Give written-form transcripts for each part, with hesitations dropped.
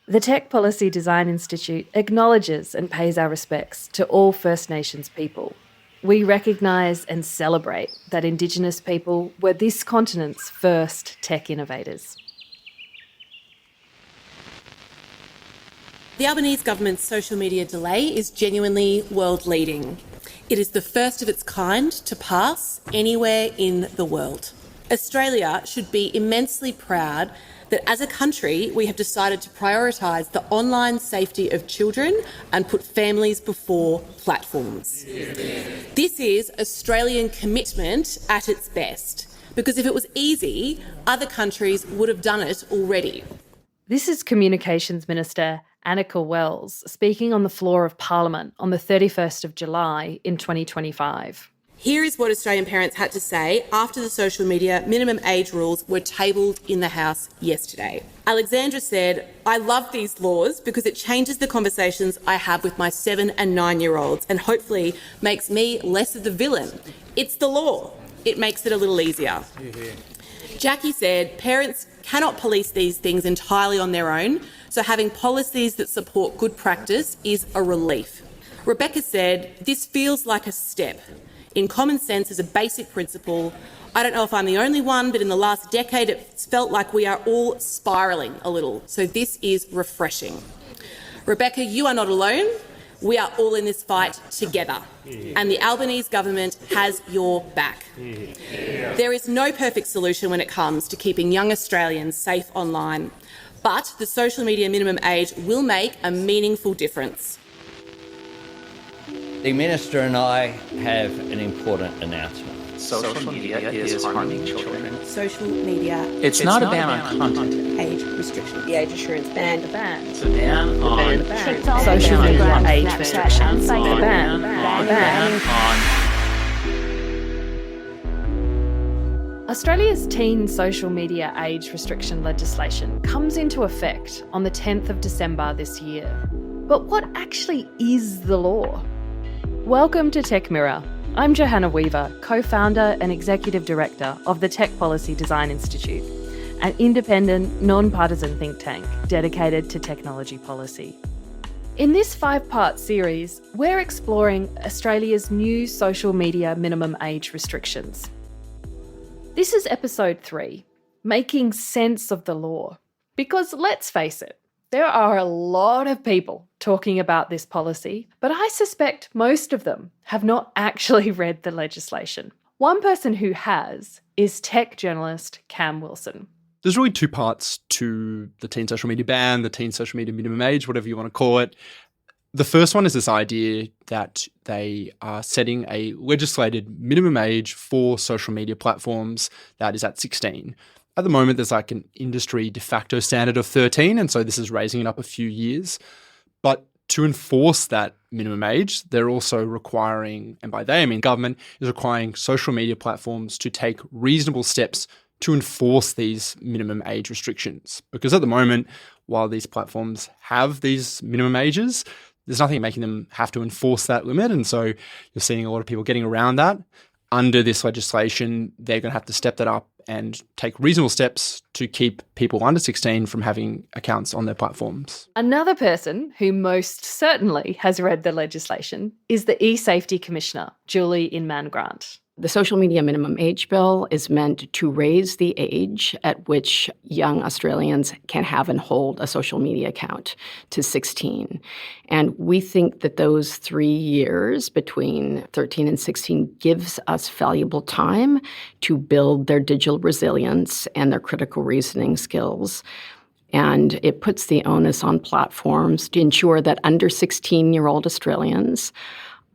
The Tech Policy Design Institute acknowledges and pays our respects to all First Nations people. We recognise and celebrate that Indigenous people were this continent's first tech innovators. The Albanese government's social media delay is genuinely world-leading. It is the first of its kind to pass anywhere in the world. Australia should be immensely proud that as a country we have decided to prioritise the online safety of children and put families before platforms. This is Australian commitment at its best, because if it was easy, other countries would have done it already. This is Communications Minister Annika Wells speaking on the floor of Parliament on the 31st of July in 2025. Here is what Australian parents had to say after the social media minimum age rules were tabled in the House yesterday. Alexandra said, "I love these laws because it changes the conversations I have with my 7 and 9-year-olds and hopefully makes me less of the villain. It's the law. It makes it a little easier." Jackie said, "Parents cannot police these things entirely on their own, so having policies that support good practice is a relief." Rebecca said, "This feels like a step in common sense as a basic principle. I don't know if I'm the only one, but in the last decade it's felt like we are all spiralling a little, so this is refreshing." Rebecca, you are not alone. We are all in this fight together, and the Albanese government has your back. There is no perfect solution when it comes to keeping young Australians safe online, but the social media minimum age will make a meaningful difference. The Minister and I have an important announcement. Social media is harming children. Social media. It's not a ban on content. Age restrictions. The age assurance ban. The ban. It's a ban on TikTok. Social media age restrictions. The ban on Australia's teen social media age restriction legislation comes into effect on the 10th of December this year. But what actually is the law? Welcome to Tech Mirror. I'm Johanna Weaver, co-founder and executive director of the Tech Policy Design Institute, an independent, non-partisan think tank dedicated to technology policy. In this 5-part series, we're exploring Australia's new social media minimum age restrictions. This is episode 3, Making Sense of the Law. Because let's face it, there are a lot of people talking about this policy, but I suspect most of them have not actually read the legislation. One person who has is tech journalist Cam Wilson. There's really 2 parts to the teen social media ban, the teen social media minimum age, whatever you want to call it. The first one is this idea that they are setting a legislated minimum age for social media platforms that is at 16. At the moment, there's like an industry de facto standard of 13, and so this is raising it up a few years. But to enforce that minimum age, they're also requiring, and by they I mean government, is requiring social media platforms to take reasonable steps to enforce these minimum age restrictions. Because at the moment, while these platforms have these minimum ages, there's nothing making them have to enforce that limit, and so you're seeing a lot of people getting around that. Under this legislation, they're going to have to step that up and take reasonable steps to keep people under 16 from having accounts on their platforms. Another person who most certainly has read the legislation is the eSafety Commissioner, Julie Inman Grant. The social media minimum age bill is meant to raise the age at which young Australians can have and hold a social media account to 16. And we think that those 3 years between 13 and 16 gives us valuable time to build their digital resilience and their critical reasoning skills. And it puts the onus on platforms to ensure that under 16-year-old Australians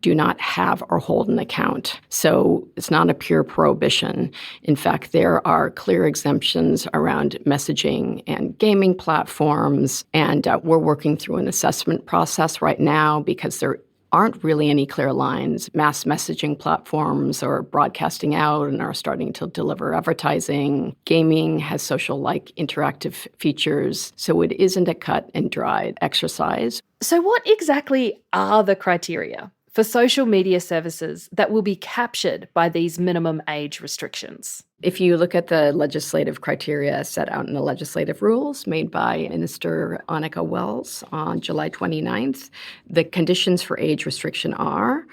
do not have or hold an account. So it's not a pure prohibition. In fact, there are clear exemptions around messaging and gaming platforms, and we're working through an assessment process right now because there aren't really any clear lines. Mass messaging platforms are broadcasting out and are starting to deliver advertising. Gaming has social-like interactive features, so it isn't a cut and dried exercise. So what exactly are the criteria for social media services that will be captured by these minimum age restrictions? If you look at the legislative criteria set out in the legislative rules made by Minister Annika Wells on July 29th, the conditions for age restriction are: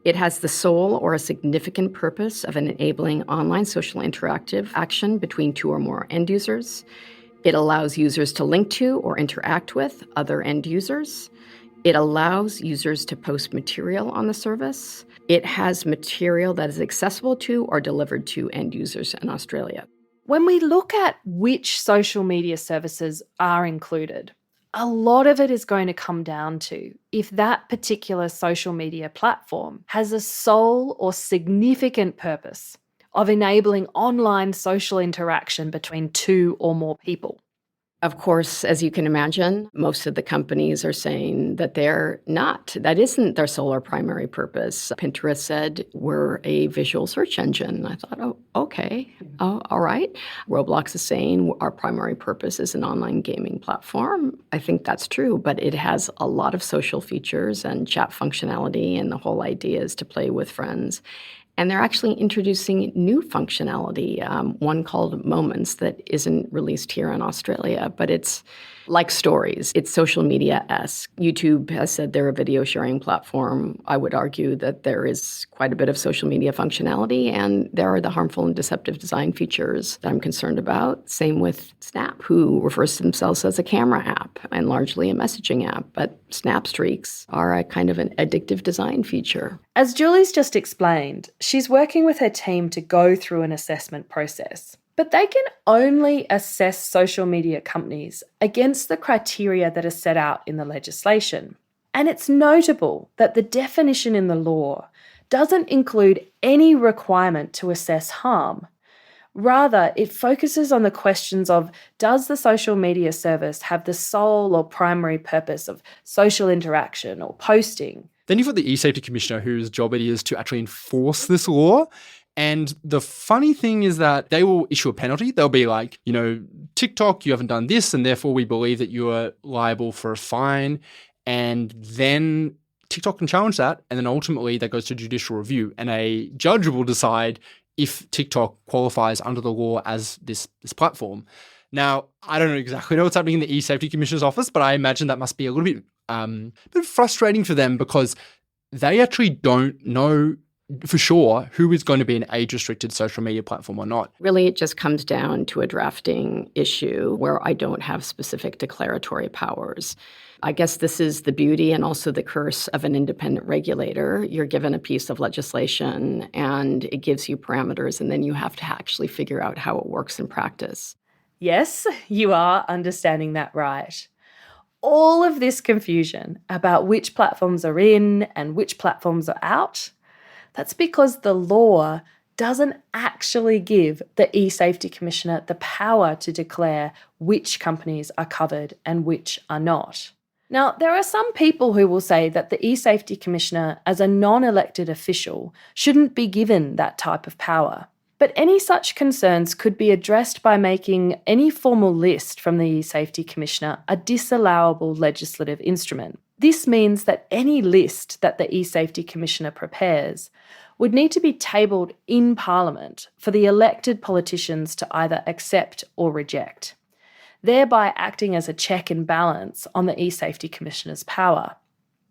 it has the sole or a significant purpose of enabling online social interactive action between two or more end users. It allows users to link to or interact with other end users. It allows users to post material on the service. It has material that is accessible to or delivered to end users in Australia. When we look at which social media services are included, a lot of it is going to come down to if that particular social media platform has a sole or significant purpose of enabling online social interaction between two or more people. Of course, as you can imagine, most of the companies are saying that that isn't their sole or primary purpose. Pinterest said, we're a visual search engine. I thought, oh, okay, all right. Roblox is saying our primary purpose is an online gaming platform. I think that's true, but it has a lot of social features and chat functionality, and the whole idea is to play with friends. And they're actually introducing new functionality, one called Moments that isn't released here in Australia, but it's like Stories. It's social media-esque. YouTube has said they're a video sharing platform. I would argue that there is quite a bit of social media functionality, and there are the harmful and deceptive design features that I'm concerned about. Same with Snap, who refers to themselves as a camera app and largely a messaging app, but Snap streaks are a kind of an addictive design feature. As Julie's just explained, she's working with her team to go through an assessment process. But they can only assess social media companies against the criteria that are set out in the legislation. And it's notable that the definition in the law doesn't include any requirement to assess harm. Rather, it focuses on the questions of, does the social media service have the sole or primary purpose of social interaction or posting? Then you've got the eSafety Commissioner, whose job it is to actually enforce this law. And the funny thing is that they will issue a penalty. They'll be like, TikTok, you haven't done this, and therefore we believe that you are liable for a fine. And then TikTok can challenge that. And then ultimately that goes to judicial review. And a judge will decide if TikTok qualifies under the law as this platform. Now, I don't exactly know what's happening in the eSafety Commissioner's office, but I imagine that must be a little bit frustrating for them because they actually don't know for sure who is going to be an age-restricted social media platform or not. Really, it just comes down to a drafting issue where I don't have specific declaratory powers. I guess this is the beauty and also the curse of an independent regulator. You're given a piece of legislation and it gives you parameters, and then you have to actually figure out how it works in practice. Yes, you are understanding that right. All of this confusion about which platforms are in and which platforms are out, that's because the law doesn't actually give the eSafety Commissioner the power to declare which companies are covered and which are not. Now, there are some people who will say that the eSafety Commissioner, as a non-elected official, shouldn't be given that type of power. But any such concerns could be addressed by making any formal list from the eSafety Commissioner a disallowable legislative instrument. This means that any list that the eSafety Commissioner prepares would need to be tabled in Parliament for the elected politicians to either accept or reject, thereby acting as a check and balance on the eSafety Commissioner's power.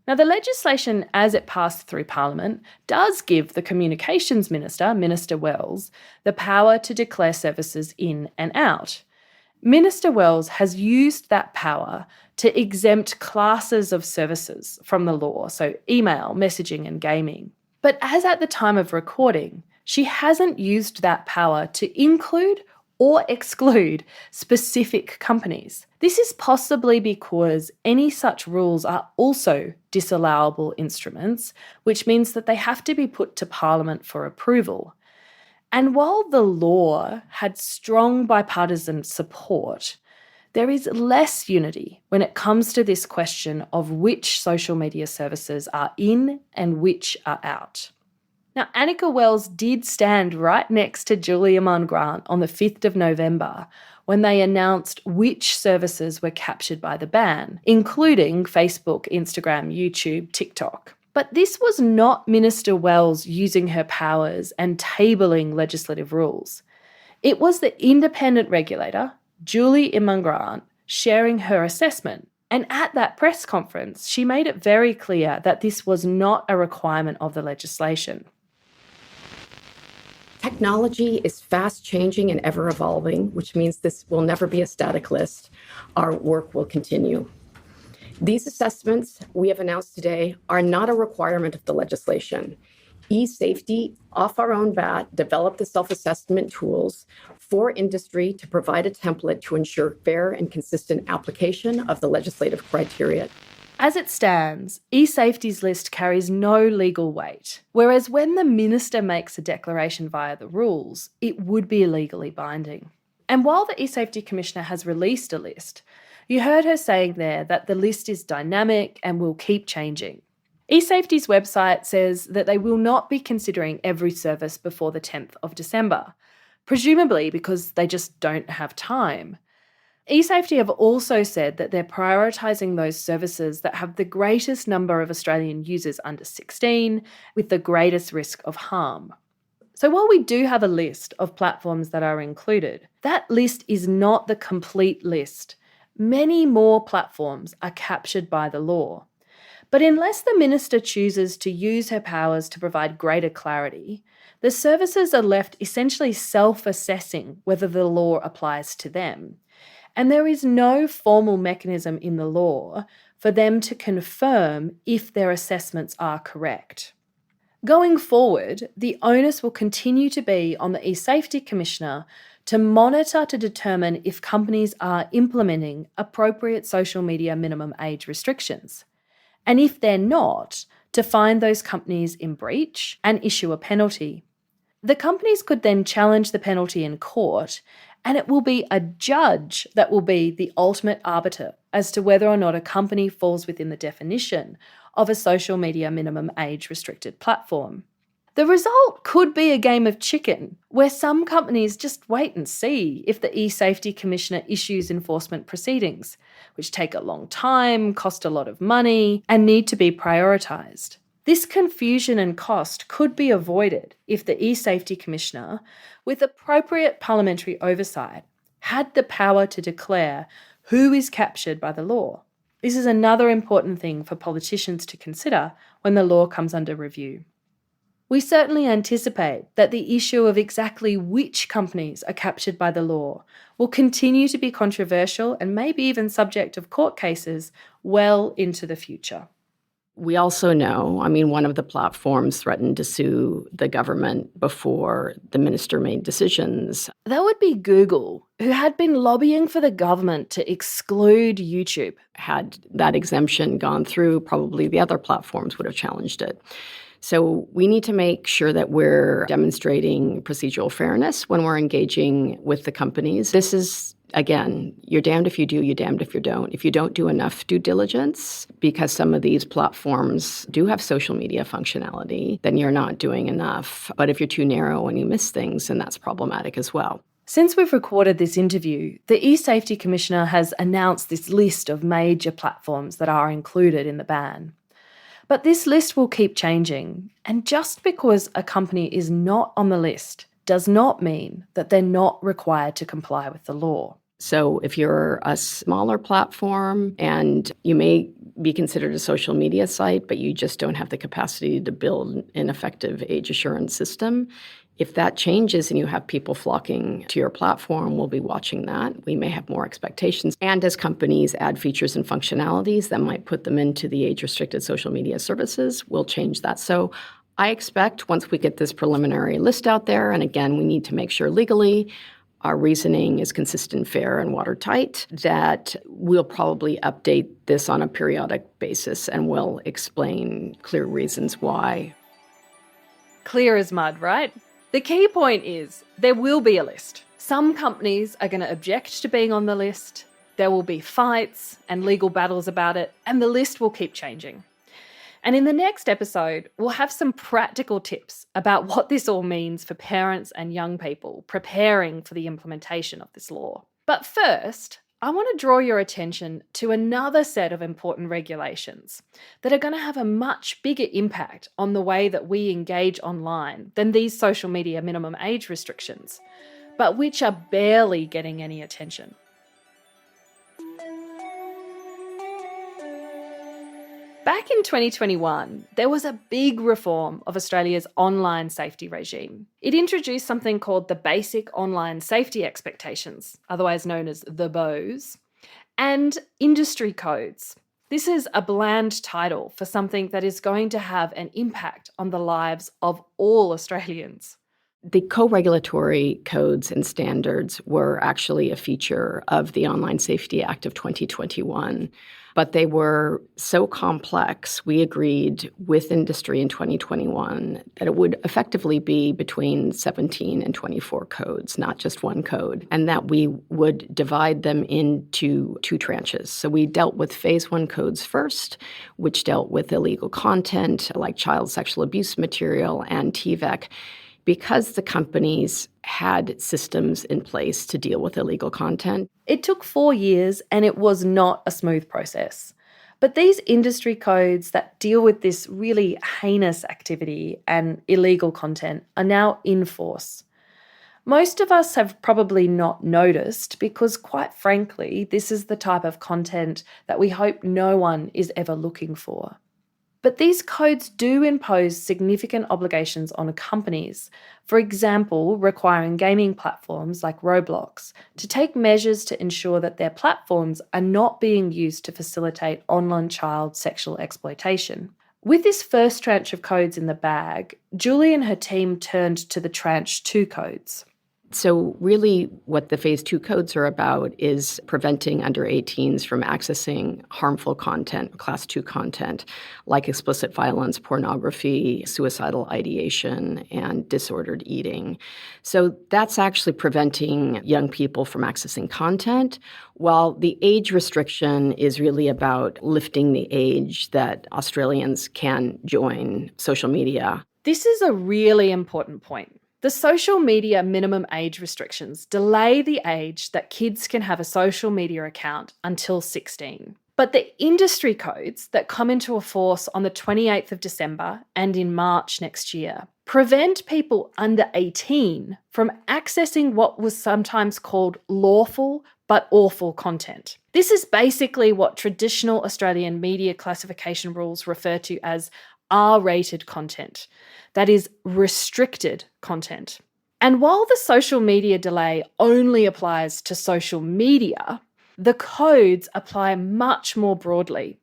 Now, the legislation as it passed through Parliament does give the Communications Minister, Minister Wells, the power to declare services in and out. Minister Wells has used that power to exempt classes of services from the law, so email, messaging and gaming. But as at the time of recording, she hasn't used that power to include or exclude specific companies. This is possibly because any such rules are also disallowable instruments, which means that they have to be put to Parliament for approval. And while the law had strong bipartisan support, there is less unity when it comes to this question of which social media services are in and which are out. Now, Annika Wells did stand right next to Julia Grant on the 5th of November when they announced which services were captured by the ban, including Facebook, Instagram, YouTube, TikTok. But this was not Minister Wells using her powers and tabling legislative rules. It was the independent regulator, Julie Inman, sharing her assessment. And at that press conference, she made it very clear that this was not a requirement of the legislation. Technology is fast changing and ever evolving, which means this will never be a static list. Our work will continue. These assessments we have announced today are not a requirement of the legislation. eSafety, off our own bat, developed the self-assessment tools for industry to provide a template to ensure fair and consistent application of the legislative criteria. As it stands, eSafety's list carries no legal weight, whereas when the minister makes a declaration via the rules, it would be legally binding. And while the eSafety Commissioner has released a list, you heard her saying there that the list is dynamic and will keep changing. eSafety's website says that they will not be considering every service before the 10th of December, presumably because they just don't have time. eSafety have also said that they're prioritising those services that have the greatest number of Australian users under 16 with the greatest risk of harm. So while we do have a list of platforms that are included, that list is not the complete list. Many more platforms are captured by the law. But unless the minister chooses to use her powers to provide greater clarity, the services are left essentially self-assessing whether the law applies to them. And there is no formal mechanism in the law for them to confirm if their assessments are correct. Going forward, the onus will continue to be on the eSafety Commissioner to monitor to determine if companies are implementing appropriate social media minimum age restrictions. And if they're not, to find those companies in breach and issue a penalty. The companies could then challenge the penalty in court, and it will be a judge that will be the ultimate arbiter as to whether or not a company falls within the definition of a social media minimum age restricted platform. The result could be a game of chicken, where some companies just wait and see if the eSafety Commissioner issues enforcement proceedings, which take a long time, cost a lot of money, and need to be prioritised. This confusion and cost could be avoided if the eSafety Commissioner, with appropriate parliamentary oversight, had the power to declare who is captured by the law. This is another important thing for politicians to consider when the law comes under review. We certainly anticipate that the issue of exactly which companies are captured by the law will continue to be controversial and maybe even subject of court cases well into the future. We also know, one of the platforms threatened to sue the government before the minister made decisions. That would be Google, who had been lobbying for the government to exclude YouTube. Had that exemption gone through, probably the other platforms would have challenged it. So we need to make sure that we're demonstrating procedural fairness when we're engaging with the companies. This is, again, you're damned if you do, you're damned if you don't. If you don't do enough due diligence, because some of these platforms do have social media functionality, then you're not doing enough. But if you're too narrow and you miss things, then that's problematic as well. Since we've recorded this interview, the eSafety Commissioner has announced this list of major platforms that are included in the ban. But this list will keep changing, and just because a company is not on the list does not mean that they're not required to comply with the law. So if you're a smaller platform and you may be considered a social media site, but you just don't have the capacity to build an effective age assurance system, if that changes and you have people flocking to your platform, we'll be watching that. We may have more expectations. And as companies add features and functionalities that might put them into the age-restricted social media services, we'll change that. So I expect once we get this preliminary list out there, and again, we need to make sure legally our reasoning is consistent, fair, and watertight, that we'll probably update this on a periodic basis and we'll explain clear reasons why. Clear as mud, right? The key point is there will be a list. Some companies are going to object to being on the list. There will be fights and legal battles about it, and the list will keep changing. And in the next episode, we'll have some practical tips about what this all means for parents and young people preparing for the implementation of this law. But first, I want to draw your attention to another set of important regulations that are going to have a much bigger impact on the way that we engage online than these social media minimum age restrictions, but which are barely getting any attention. Back in 2021, there was a big reform of Australia's online safety regime. It introduced something called the Basic Online Safety Expectations, otherwise known as the BOS, and industry codes. This is a bland title for something that is going to have an impact on the lives of all Australians. The co-regulatory codes and standards were actually a feature of the Online Safety Act of 2021, but they were so complex, we agreed with industry in 2021 that it would effectively be between 17 and 24 codes, not just one code, and that we would divide them into two tranches. So we dealt with phase 1 codes first, which dealt with illegal content like child sexual abuse material and TVEC, because the companies had systems in place to deal with illegal content. It took 4 years and it was not a smooth process. But these industry codes that deal with this really heinous activity and illegal content are now in force. Most of us have probably not noticed because, quite frankly, this is the type of content that we hope no one is ever looking for. But these codes do impose significant obligations on companies, for example, requiring gaming platforms like Roblox to take measures to ensure that their platforms are not being used to facilitate online child sexual exploitation. With this first tranche of codes in the bag, Julie and her team turned to the tranche 2 codes. So really what the phase 2 codes are about is preventing under 18s from accessing harmful content, class 2 content, like explicit violence, pornography, suicidal ideation, and disordered eating. So that's actually preventing young people from accessing content, while the age restriction is really about lifting the age that Australians can join social media. This is a really important point. The social media minimum age restrictions delay the age that kids can have a social media account until 16. But the industry codes that come into force on the 28th of December and in March next year prevent people under 18 from accessing what was sometimes called lawful but awful content. This is basically what traditional Australian media classification rules refer to as R-rated content, that is restricted content. And while the social media delay only applies to social media, the codes apply much more broadly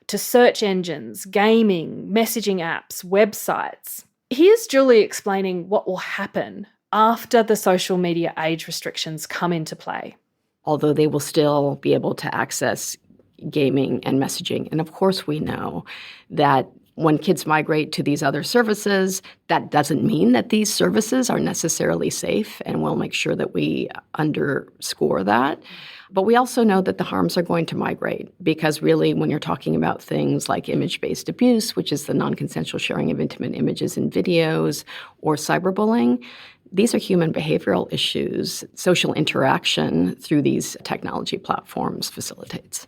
to search engines, gaming, messaging apps, websites. Here's Julie explaining what will happen after the social media age restrictions come into play. Although they will still be able to access gaming and messaging. And of course we know that when kids migrate to these other services, that doesn't mean that these services are necessarily safe, and we'll make sure that we underscore that. But we also know that the harms are going to migrate because really when you're talking about things like image-based abuse, which is the non-consensual sharing of intimate images and videos, or cyberbullying, these are human behavioral issues. Social interaction through these technology platforms facilitates.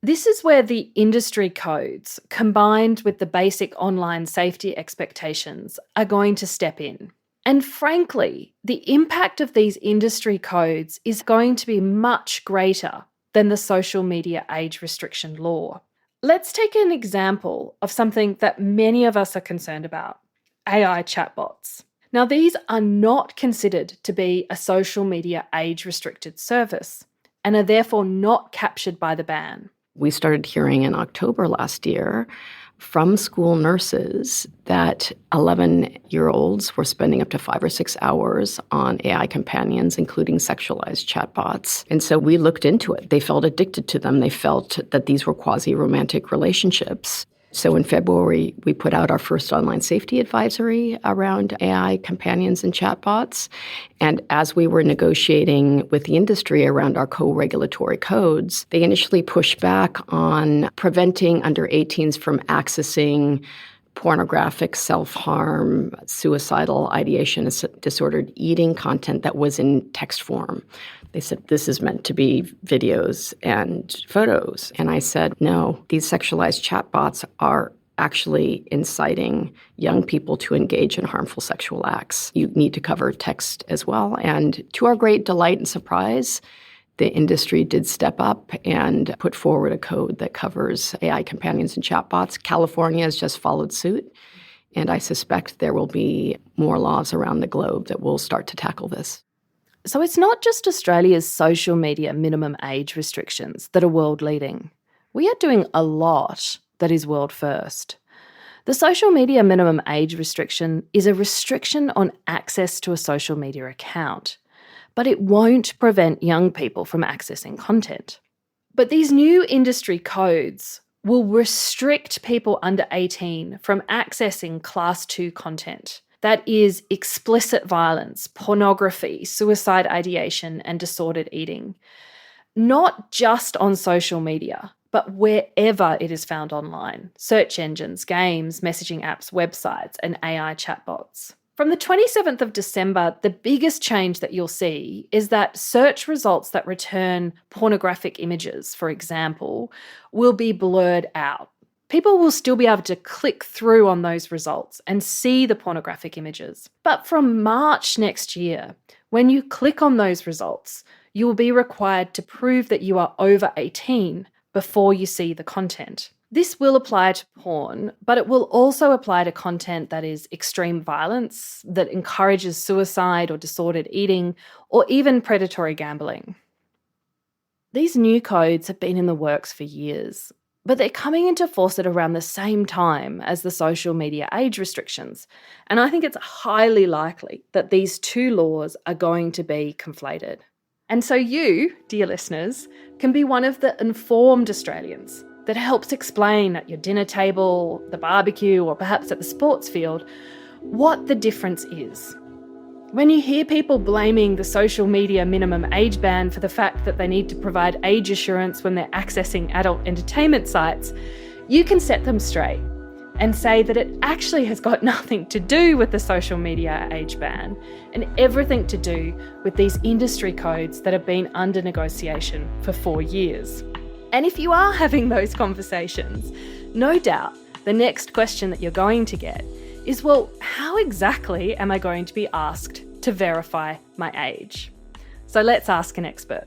This is where the industry codes, combined with the basic online safety expectations, are going to step in. And frankly, the impact of these industry codes is going to be much greater than the social media age restriction law. Let's take an example of something that many of us are concerned about: AI chatbots. Now, these are not considered to be a social media age restricted service and are therefore not captured by the ban. We started hearing in October last year from school nurses that 11-year-olds were spending up to 5 or 6 hours on AI companions, including sexualized chatbots. And so we looked into it. They felt addicted to them. They felt that these were quasi-romantic relationships. So in February, we put out our first online safety advisory around AI companions and chatbots. And as we were negotiating with the industry around our co-regulatory codes, they initially pushed back on preventing under 18s from accessing pornographic, self-harm, suicidal ideation, disordered eating content that was in text form. They said, this is meant to be videos and photos. And I said, no, these sexualized chatbots are actually inciting young people to engage in harmful sexual acts. You need to cover text as well. And to our great delight and surprise, the industry did step up and put forward a code that covers AI companions and chatbots. California has just followed suit, and I suspect there will be more laws around the globe that will start to tackle this. So it's not just Australia's social media minimum age restrictions that are world leading. We are doing a lot that is world first. The social media minimum age restriction is a restriction on access to a social media account, but it won't prevent young people from accessing content. But these new industry codes will restrict people under 18 from accessing Class 2 content. That is explicit violence, pornography, suicide ideation, and disordered eating. Not just on social media, but wherever it is found online. Search engines, games, messaging apps, websites, and AI chatbots. From the 27th of December, the biggest change that you'll see is that search results that return pornographic images, for example, will be blurred out. People will still be able to click through on those results and see the pornographic images. But from March next year, when you click on those results, you will be required to prove that you are over 18 before you see the content. This will apply to porn, but it will also apply to content that is extreme violence, that encourages suicide or disordered eating, or even predatory gambling. These new codes have been in the works for years, but they're coming into force at around the same time as the social media age restrictions, and I think it's highly likely that these two laws are going to be conflated. And so you, dear listeners, can be one of the informed Australians that helps explain at your dinner table, the barbecue, or perhaps at the sports field, what the difference is. When you hear people blaming the social media minimum age ban for the fact that they need to provide age assurance when they're accessing adult entertainment sites, you can set them straight and say that it actually has got nothing to do with the social media age ban and everything to do with these industry codes that have been under negotiation for 4 years. And if you are having those conversations, no doubt the next question that you're going to get is, well, how exactly am I going to be asked to verify my age? So let's ask an expert.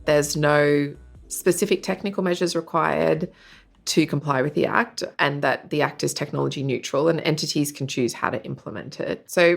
There's no specific technical measures required to comply with the Act, and that the Act is technology neutral and entities can choose how to implement it. So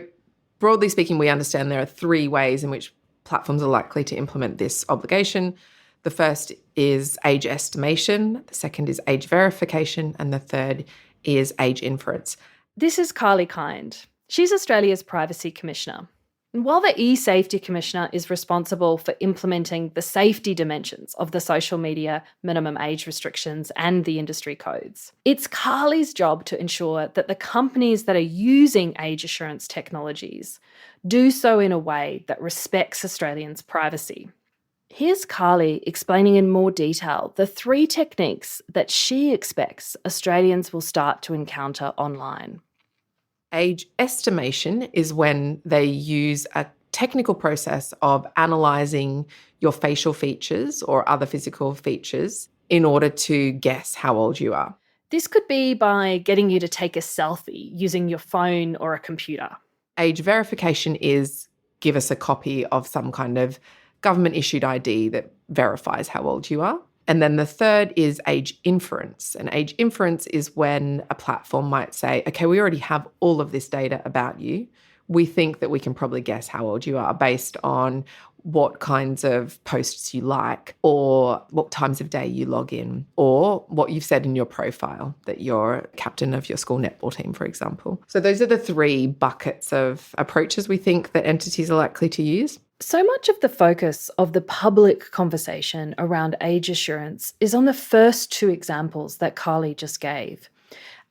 broadly speaking, we understand there are 3 ways in which platforms are likely to implement this obligation. The first is age estimation, the second is age verification, and the third is age inference. This is Carly Kind. She's Australia's Privacy Commissioner. And while the eSafety Commissioner is responsible for implementing the safety dimensions of the social media minimum age restrictions and the industry codes, it's Carly's job to ensure that the companies that are using age assurance technologies do so in a way that respects Australians' privacy. Here's Carly explaining in more detail the 3 techniques that she expects Australians will start to encounter online. Age estimation is when they use a technical process of analysing your facial features or other physical features in order to guess how old you are. This could be by getting you to take a selfie using your phone or a computer. Age verification is give us a copy of some kind of government-issued ID that verifies how old you are. And then the third is age inference. And age inference is when a platform might say, okay, we already have all of this data about you. We think that we can probably guess how old you are based on what kinds of posts you like, or what times of day you log in, or what you've said in your profile, that you're captain of your school netball team, for example. So those are the 3 buckets of approaches we think that entities are likely to use. So much of the focus of the public conversation around age assurance is on the first 2 examples that Carly just gave.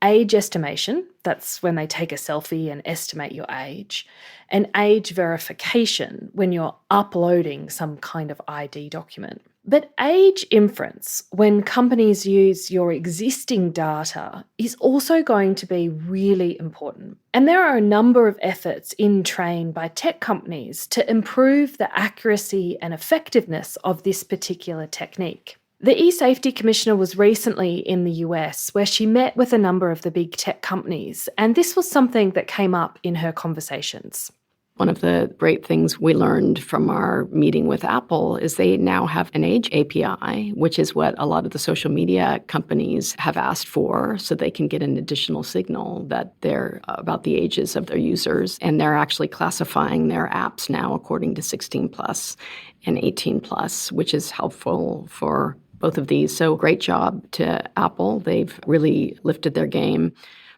Age estimation, that's when they take a selfie and estimate your age, and age verification, when you're uploading some kind of ID document. But age inference, when companies use your existing data, is also going to be really important. And there are a number of efforts in train by tech companies to improve the accuracy and effectiveness of this particular technique. The eSafety Commissioner was recently in the US, where she met with a number of the big tech companies, and this was something that came up in her conversations. One of the great things we learned from our meeting with Apple is they now have an age API, which is what a lot of the social media companies have asked for, so they can get an additional signal that they're about the ages of their users. And they're actually classifying their apps now according to 16 plus and 18 plus, which is helpful for both of these. So great job to Apple. They've really lifted their game.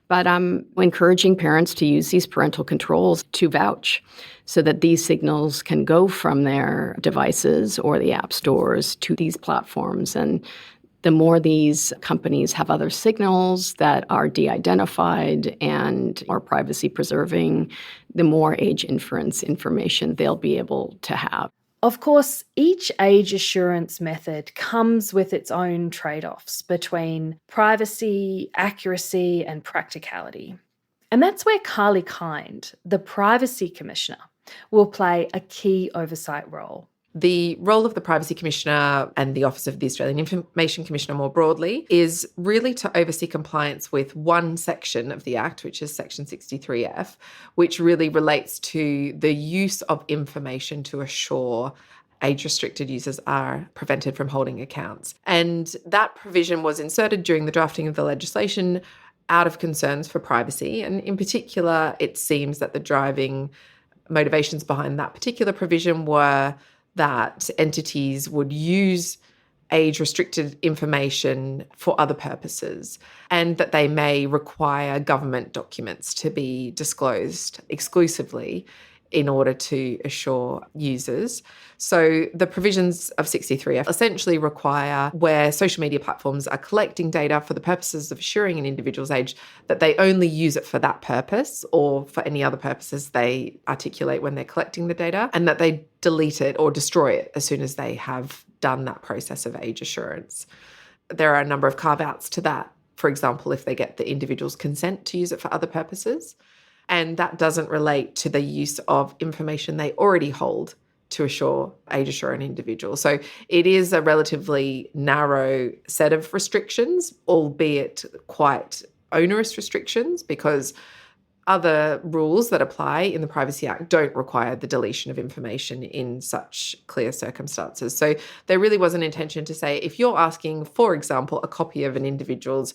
But I'm encouraging parents to use these parental controls to vouch so that these signals can go from their devices or the app stores to these platforms. And the more these companies have other signals that are de-identified and are privacy preserving, the more age inference information they'll be able to have. Of course, each age assurance method comes with its own trade-offs between privacy, accuracy, and practicality. And that's where Carly Kind, the Privacy Commissioner, will play a key oversight role. The role of the Privacy Commissioner and the Office of the Australian Information Commissioner more broadly is really to oversee compliance with one section of the Act, which is Section 63F, which really relates to the use of information to assure age-restricted users are prevented from holding accounts. And that provision was inserted during the drafting of the legislation out of concerns for privacy. And in particular, it seems that the driving motivations behind that particular provision were that entities would use age-restricted information for other purposes, and that they may require government documents to be disclosed exclusively in order to assure users. So the provisions of 63F essentially require, where social media platforms are collecting data for the purposes of assuring an individual's age, that they only use it for that purpose or for any other purposes they articulate when they're collecting the data, and that they delete it or destroy it as soon as they have done that process of age assurance. There are a number of carve-outs to that. For example, if they get the individual's consent to use it for other purposes. And that doesn't relate to the use of information they already hold to assure an individual. So it is a relatively narrow set of restrictions, albeit quite onerous restrictions, because other rules that apply in the Privacy Act don't require the deletion of information in such clear circumstances. So there really was an intention to say, if you're asking, for example, a copy of an individual's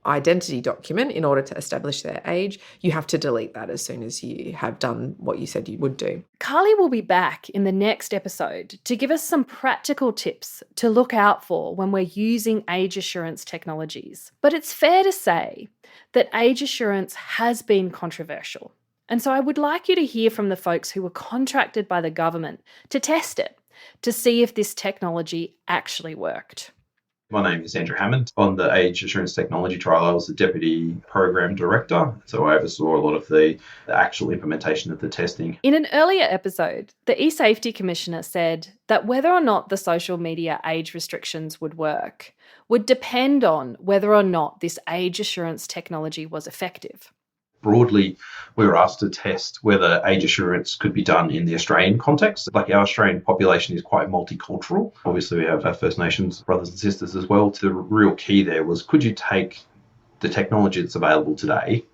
identity document in order to establish their age, you have to delete that as soon as you have done what you said you would do. Carly will be back in the next episode to give us some practical tips to look out for when we're using age assurance technologies. But it's fair to say that age assurance has been controversial. And so I would like you to hear from the folks who were contracted by the government to test it, to see if this technology actually worked. My name is Andrew Hammond. On the Age Assurance Technology Trial, I was the Deputy Program Director, so I oversaw a lot of the actual implementation of the testing. In an earlier episode, the eSafety Commissioner said that whether or not the social media age restrictions would work would depend on whether or not this age assurance technology was effective. Broadly, we were asked to test whether age assurance could be done in the Australian context. Like, our Australian population is quite multicultural. Obviously, we have our First Nations brothers and sisters as well. The real key there was, could you take the technology that's available today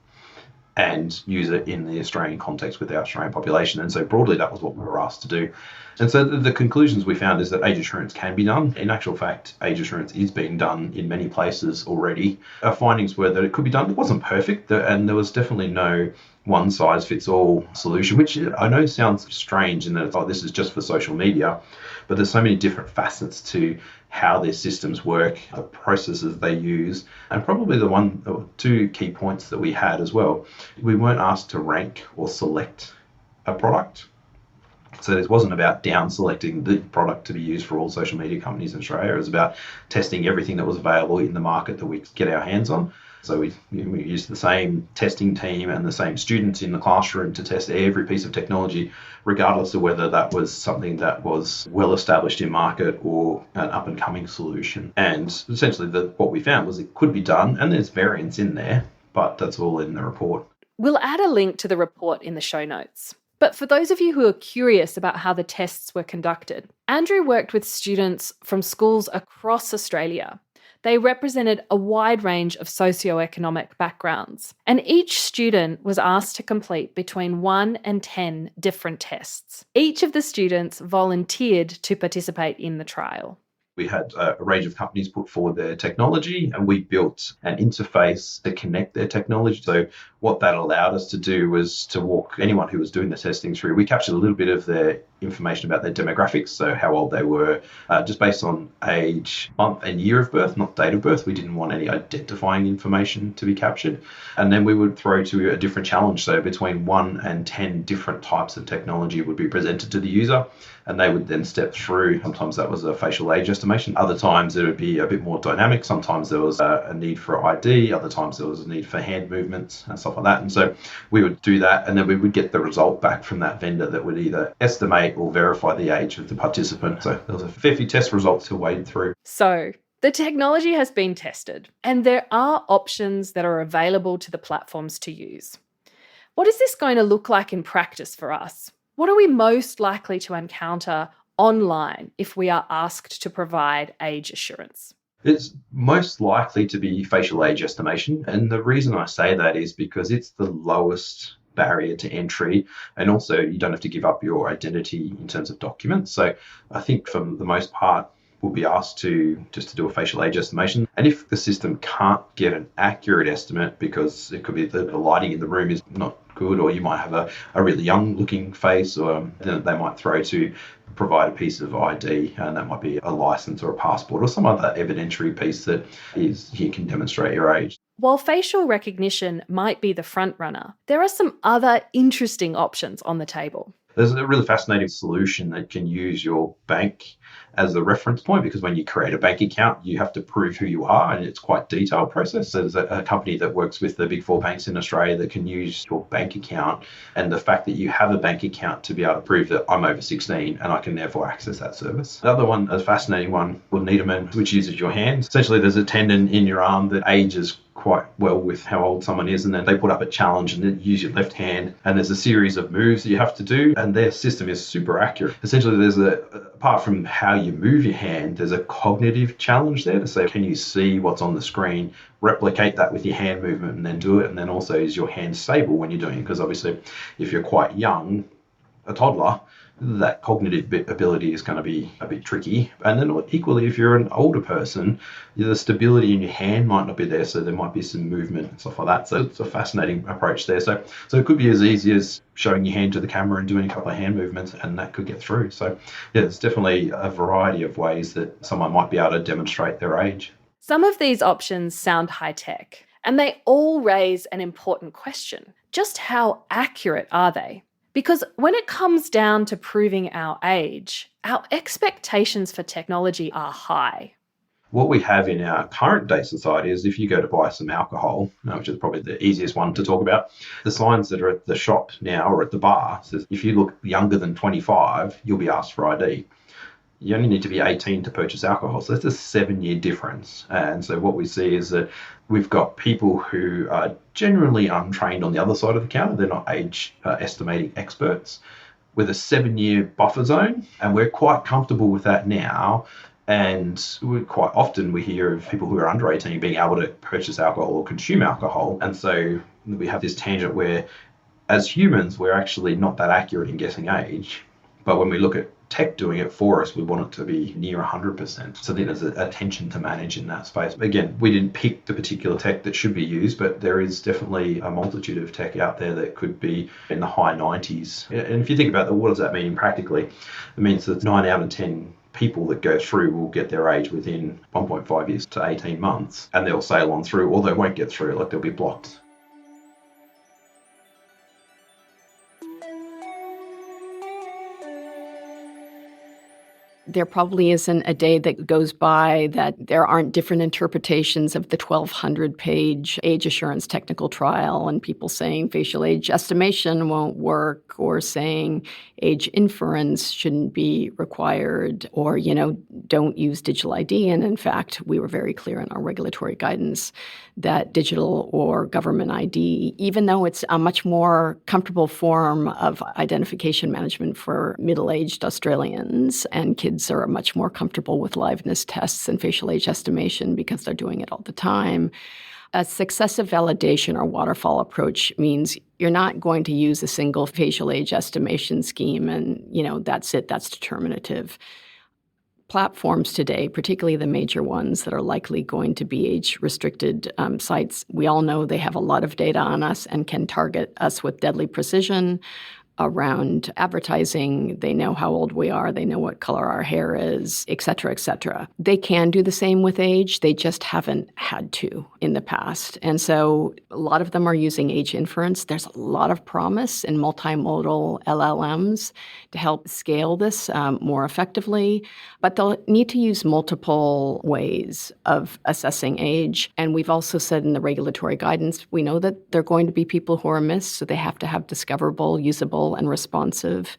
and use it in the Australian context with our Australian population? And so broadly, that was what we were asked to do. And so the conclusions we found is that age assurance can be done. In actual fact, age assurance is being done in many places already. Our findings were that it could be done. It wasn't perfect, and there was definitely no one-size-fits-all solution, which I know sounds strange in that it's like, this is just for social media, but there's so many different facets to how their systems work, the processes they use, and probably the one or two key points that we had as well. We weren't asked to rank or select a product. So it wasn't about down selecting the product to be used for all social media companies in Australia. It was about testing everything that was available in the market that we could get our hands on. So we used the same testing team and the same students in the classroom to test every piece of technology, regardless of whether that was something that was well established in market or an up and coming solution. And essentially what we found was it could be done, and there's variance in there, but that's all in the report. We'll add a link to the report in the show notes. But for those of you who are curious about how the tests were conducted, Andrew worked with students from schools across Australia. They represented a wide range of socioeconomic backgrounds, and each student was asked to complete between 1 and 10 different tests. Each of the students volunteered to participate in the trial. We had a range of companies put forward their technology, and we built an interface to connect their technology. So what that allowed us to do was to walk anyone who was doing the testing through. We captured a little bit of their information about their demographics, so how old they were, just based on age, month and year of birth, not date of birth. We didn't want any identifying information to be captured. And then we would throw to a different challenge. So between 1 and 10 different types of technology would be presented to the user, and they would then step through. Sometimes that was a facial age estimation. Other times it would be a bit more dynamic. Sometimes there was a need for ID. Other times there was a need for hand movements and stuff like that. And so we would do that, and then we would get the result back from that vendor that would either estimate or verify the age of the participant. So there was a fair few test results to wade through. So the technology has been tested, and there are options that are available to the platforms to use. What is this going to look like in practice for us? What are we most likely to encounter online if we are asked to provide age assurance? It's most likely to be facial age estimation. And the reason I say that is because it's the lowest barrier to entry, and also you don't have to give up your identity in terms of documents. So I think for the most part, we'll be asked to do a facial age estimation. And if the system can't get an accurate estimate, because it could be the lighting in the room is not good, or you might have a really young looking face, or then they might throw to provide a piece of ID, and that might be a license or a passport or some other evidentiary piece that is you can demonstrate your age. While facial recognition might be the front runner, there are some other interesting options on the table. There's a really fascinating solution that can use your bank as a reference point, because when you create a bank account, you have to prove who you are, and it's quite a detailed process. So there's a company that works with the big 4 banks in Australia that can use your bank account and the fact that you have a bank account to be able to prove that I'm over 16 and I can therefore access that service. The other one, a fascinating one, called Inman, which uses your hand. Essentially, there's a tendon in your arm that ages quite well with how old someone is, and then they put up a challenge and then use your left hand, and there's a series of moves that you have to do, and their system is super accurate. Essentially, there's apart from how you move your hand, there's a cognitive challenge there to say, can you see what's on the screen, replicate that with your hand movement and then do it, and then also is your hand stable when you're doing it, because obviously if you're quite young, a toddler, that cognitive ability is going to be a bit tricky. And then equally, if you're an older person, the stability in your hand might not be there, so there might be some movement and stuff like that. So it's a fascinating approach there. So it could be as easy as showing your hand to the camera and doing a couple of hand movements, and that could get through. So yeah, there's definitely a variety of ways that someone might be able to demonstrate their age. Some of these options sound high-tech, and they all raise an important question. Just how accurate are they? Because when it comes down to proving our age, our expectations for technology are high. What we have in our current day society is if you go to buy some alcohol, which is probably the easiest one to talk about, the signs that are at the shop now or at the bar says if you look younger than 25, you'll be asked for ID. You only need to be 18 to purchase alcohol. So that's a 7-year difference. And so what we see is that we've got people who are generally untrained on the other side of the counter. They're not age estimating experts, with a 7-year buffer zone. And we're quite comfortable with that now. And quite often we hear of people who are under 18 being able to purchase alcohol or consume alcohol. And so we have this tangent where as humans, we're actually not that accurate in guessing age. But when we look at tech doing it for us, we want it to be near 100%. So then there's a tension to manage in that space. Again, we didn't pick the particular tech that should be used, but there is definitely a multitude of tech out there that could be in the high 90s. And if you think about that, what does that mean practically? It means that 9 out of 10 people that go through will get their age within 1.5 years to 18 months, and they'll sail on through, or they won't get through, like they'll be blocked. There probably isn't a day that goes by that there aren't different interpretations of the 1,200-page age assurance technical trial, and people saying facial age estimation won't work, or saying age inference shouldn't be required, or, don't use digital ID. And in fact, we were very clear in our regulatory guidance that digital or government ID, even though it's a much more comfortable form of identification management for middle-aged Australians, and kids are much more comfortable with liveness tests and facial age estimation because they're doing it all the time. A successive validation or waterfall approach means you're not going to use a single facial age estimation scheme and, that's it, that's determinative. Platforms today, particularly the major ones that are likely going to be age-restricted sites, we all know they have a lot of data on us and can target us with deadly precision around advertising. They know how old we are. They know what color our hair is, et cetera, et cetera. They can do the same with age. They just haven't had to in the past. And so a lot of them are using age inference. There's a lot of promise in multimodal LLMs to help scale this more effectively. But they'll need to use multiple ways of assessing age. And we've also said in the regulatory guidance, we know that there are going to be people who are missed, so they have to have discoverable, usable, and responsive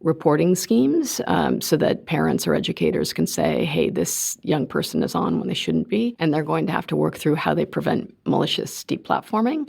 reporting schemes so that parents or educators can say, hey, this young person is on when they shouldn't be. And they're going to have to work through how they prevent malicious deplatforming.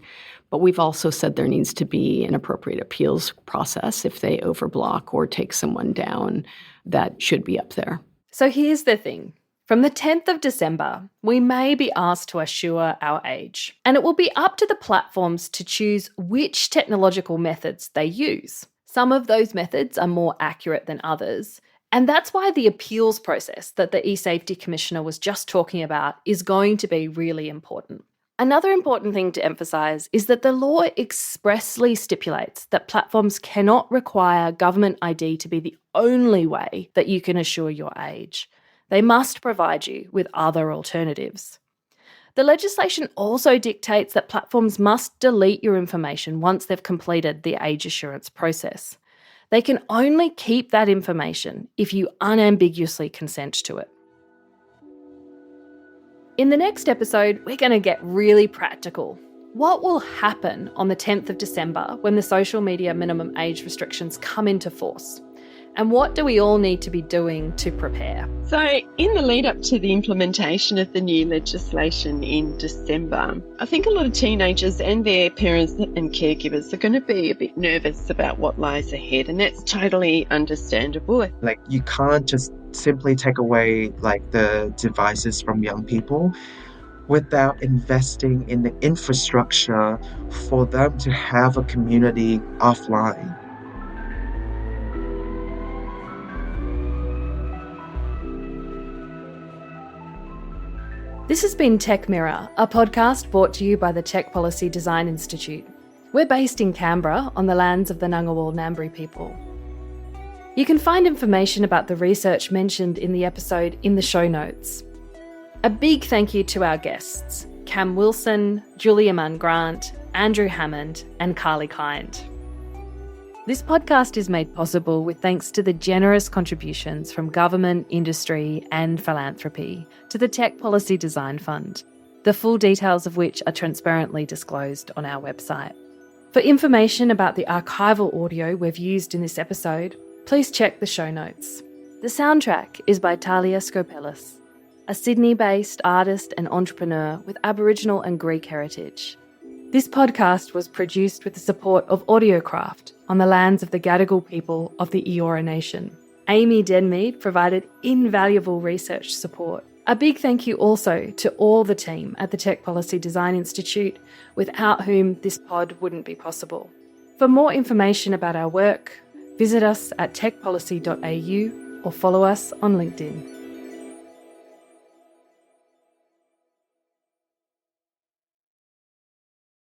But we've also said there needs to be an appropriate appeals process if they overblock or take someone down. That should be up there. So here's the thing. From the 10th of December, we may be asked to assure our age, and it will be up to the platforms to choose which technological methods they use. Some of those methods are more accurate than others, and that's why the appeals process that the eSafety Commissioner was just talking about is going to be really important. Another important thing to emphasise is that the law expressly stipulates that platforms cannot require government ID to be the only way that you can assure your age. They must provide you with other alternatives. The legislation also dictates that platforms must delete your information once they've completed the age assurance process. They can only keep that information if you unambiguously consent to it. In the next episode, we're going to get really practical. What will happen on the 10th of December when the social media minimum age restrictions come into force? And what do we all need to be doing to prepare? So in the lead up to the implementation of the new legislation in December, I think a lot of teenagers and their parents and caregivers are going to be a bit nervous about what lies ahead, and that's totally understandable. Like, you can't just simply take away the devices from young people without investing in the infrastructure for them to have a community offline. This has been Tech Mirror, a podcast brought to you by the Tech Policy Design Institute. We're based in Canberra on the lands of the Ngunnawal Ngambri people. You can find information about the research mentioned in the episode in the show notes. A big thank you to our guests, Cam Wilson, Julia Mann Grant, Andrew Hammond, and Carly Kind. This podcast is made possible with thanks to the generous contributions from government, industry, and philanthropy to the Tech Policy Design Fund, the full details of which are transparently disclosed on our website. For information about the archival audio we've used in this episode, please check the show notes. The soundtrack is by Talia Skopelis, a Sydney-based artist and entrepreneur with Aboriginal and Greek heritage. This podcast was produced with the support of Audiocraft on the lands of the Gadigal people of the Eora Nation. Amy Denmeade provided invaluable research support. A big thank you also to all the team at the Tech Policy Design Institute, without whom this pod wouldn't be possible. For more information about our work, visit us at techpolicy.au or follow us on LinkedIn.